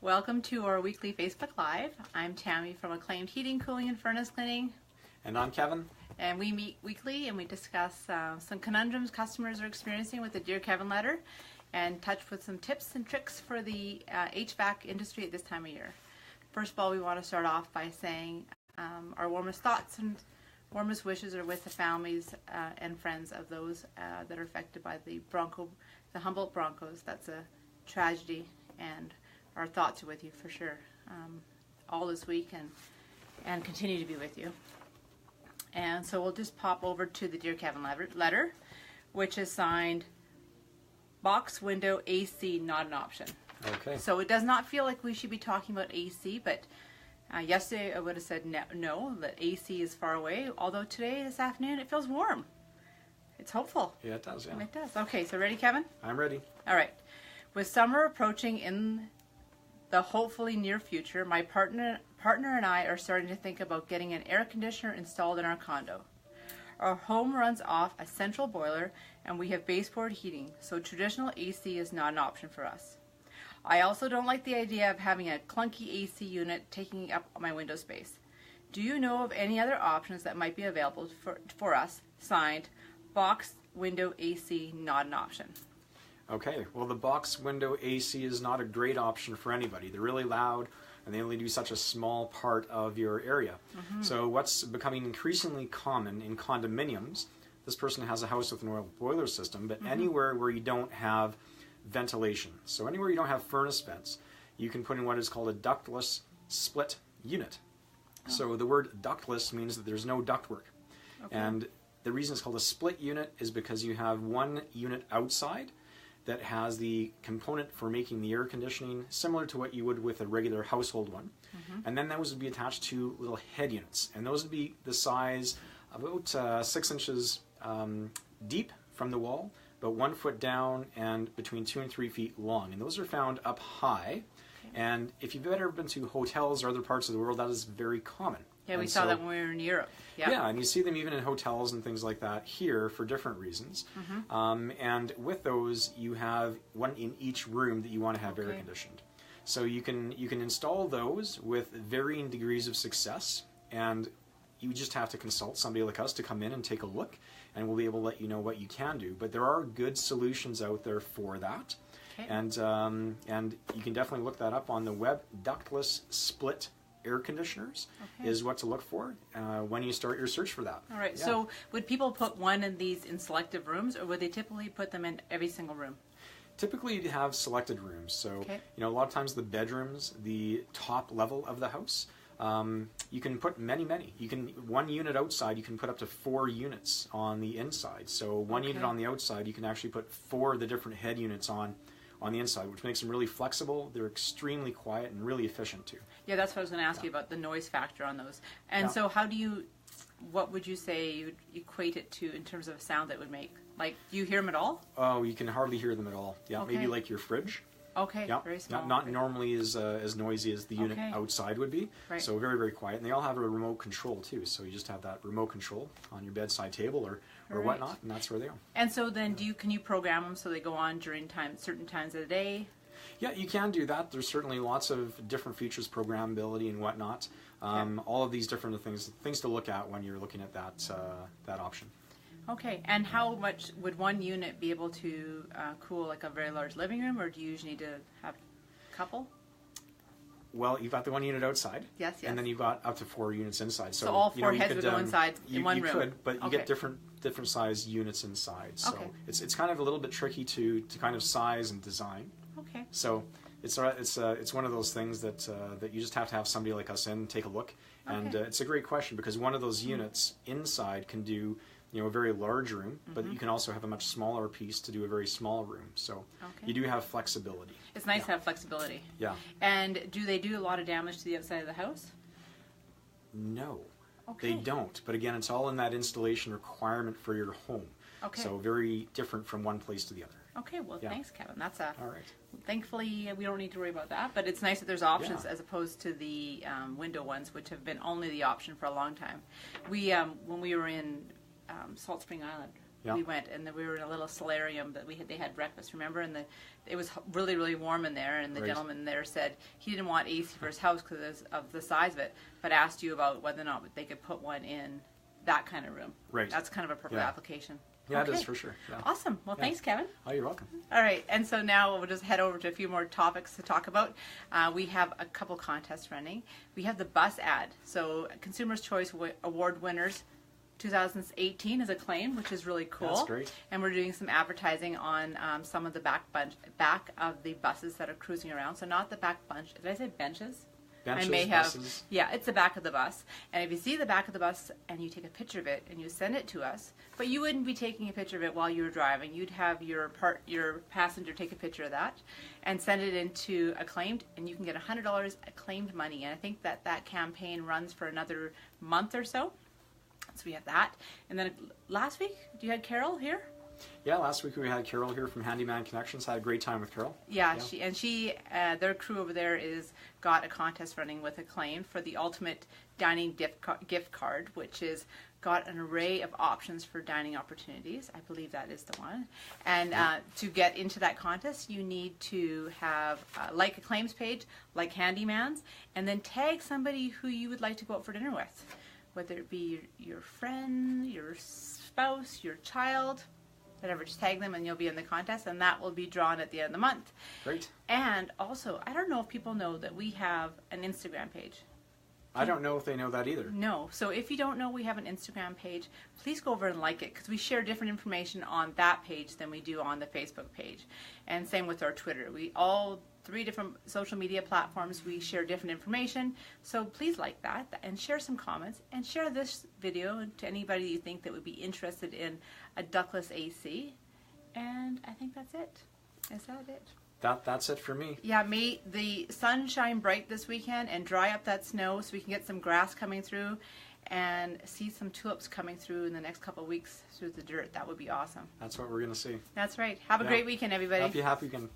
Welcome to our weekly Facebook Live. I'm Tammy from Acclaimed Heating, Cooling and Furnace Cleaning. And I'm Kevin. And we meet weekly and we discuss some conundrums customers are experiencing with the Dear Keven Letter and touch with some tips and tricks for the HVAC industry at this time of year. First of all, we want to start off by saying our warmest thoughts and warmest wishes are with the families and friends of those that are affected by the Humboldt Broncos. That's a tragedy, and our thoughts are with you for sure all this week and continue to be with you. And so we'll just pop over to the Dear Keven letter, which is signed box window AC not an option. Okay. So it does not feel like we should be talking about AC, but yesterday I would have said no, that AC is far away, although today, this afternoon, it feels warm. It's hopeful. Yeah, it does, yeah. It does. Okay, so ready, Kevin? I'm ready. All right. With summer approaching in the hopefully near future, my partner and I are starting to think about getting an air conditioner installed in our condo. Our home runs off a central boiler and we have baseboard heating, so traditional AC is not an option for us. I also don't like the idea of having a clunky AC unit taking up my window space. Do you know of any other options that might be available for us? Signed, box window AC not an option. Okay, well, the box window AC is not a great option for anybody. They're really loud and they only do such a small part of your area. So what's becoming increasingly common in condominiums, this person has a house with an oil boiler system, but anywhere where you don't have ventilation, so anywhere you don't have furnace vents, you can put in what is called a ductless split unit. So the word ductless means that there's no ductwork. And the reason it's called a split unit is because you have one unit outside that has the component for making the air conditioning similar to what you would with a regular household one. And then those would be attached to little head units. And those would be the size about 6 inches deep from the wall, about 1 foot down and between 2 and 3 feet long. And those are found up high. And if you've ever been to hotels or other parts of the world, that is very common. Yeah, we saw that when we were in Europe. Yeah, and you see them even in hotels and things like that here for different reasons. And with those, you have one in each room that you want to have air conditioned. So you can install those with varying degrees of success, and you just have to consult somebody like us to come in and take a look, and we'll be able to let you know what you can do. But there are good solutions out there for that. And you can definitely look that up on the web. Ductless split air conditioners is what to look for when you start your search for that. All right. Yeah. So would people put one of these in selective rooms, or would they typically put them in every single room? Typically, you have selected rooms. So a lot of times the bedrooms, the top level of the house, you can put many. You can one unit outside. You can put up to 4 units on the inside. So one unit on the outside, you can actually put 4 of the different head units on the inside, which makes them really flexible. They're extremely quiet and really efficient too. Yeah, that's what I was going to ask you about, the noise factor on those. And so what would you say you'd equate it to in terms of sound that would make? Like, do you hear them at all? Oh, you can hardly hear them at all. Yeah, maybe like your fridge. Okay, very small. Not normally as noisy as the unit outside would be. Right. So very, very quiet. And they all have a remote control too. So you just have that remote control on your bedside table or whatnot, and that's where they are. And so then can you program them so they go on during certain times of the day? Yeah, you can do that. There's certainly lots of different features, programmability and whatnot. All of these different things to look at when you're looking at that option. Okay, and how much would one unit be able to cool like a very large living room, or do you usually need to have a couple? Well, you've got the one unit outside. Yes. And then you've got up to 4 units inside. So all 4 heads would go inside in one room? You could, but you get different size units inside. So it's kind of a little bit tricky to kind of size and design. Okay. So it's one of those things that you just have to have somebody like us in, take a look. And it's a great question because one of those units inside can do a very large room, but you can also have a much smaller piece to do a very small room. So you do have flexibility. It's nice to have flexibility. Yeah. And do they do a lot of damage to the outside of the house? No, they don't. But again, it's all in that installation requirement for your home. So very different from one place to the other. Okay, well, thanks, Kevin. That's all right. Thankfully, we don't need to worry about that, but it's nice that there's options as opposed to the window ones, which have been only the option for a long time. We when we were in Salt Spring Island Yeah. we went, and we were in a little solarium that they had breakfast, remember? And it was really, really warm in there, and the Right. gentleman there said he didn't want AC for his house because of the size of it, but asked you about whether or not they could put one in that kind of room. Right. That's kind of a perfect Yeah. application. Yeah, Okay. it is for sure. Yeah. Awesome. Well, Yeah. thanks, Kevin. Oh, you're welcome. All right, and so now we'll just head over to a few more topics to talk about. We have a couple contests running. We have the bus ad. So Consumer's Choice Award winners 2018 is Acclaimed, which is really cool. That's great. And we're doing some advertising on some of the back of the buses that are cruising around. So not the back bunch. Did I say benches? Benches, I may have. buses. Yeah, it's the back of the bus. And if you see the back of the bus and you take a picture of it and you send it to us, but you wouldn't be taking a picture of it while you were driving. You'd have your passenger take a picture of that and send it into Acclaimed, and you can get $100 Acclaimed money. And I think that campaign runs for another month or so. So we have that. And then last week, you had Carol here? Yeah, last week we had Carol here from Handyman Connections. Had a great time with Carol. Yeah. She their crew over there got a contest running with Acclaim for the ultimate dining gift card, which is got an array of options for dining opportunities. I believe that is the one. And to get into that contest, you need to have like Acclaim's page, like Handyman's, and then tag somebody who you would like to go out for dinner with, whether it be your friend, your spouse, your child. Whatever, just tag them and you'll be in the contest, and that will be drawn at the end of the month. Great. And also, I don't know if people know that we have an Instagram page. I don't know if they know that either. No. So if you don't know we have an Instagram page, please go over and like it, because we share different information on that page than we do on the Facebook page. And same with our Twitter. We all 3 different social media platforms, we share different information. So please like that and share some comments and share this video to anybody you think that would be interested in a ductless AC. And I think that's it. Is that it? That's it for me. Yeah, may the sun shine bright this weekend and dry up that snow so we can get some grass coming through and see some tulips coming through in the next couple of weeks through the dirt. That would be awesome. That's what we're going to see. That's right. Have a great weekend, everybody. Happy weekend.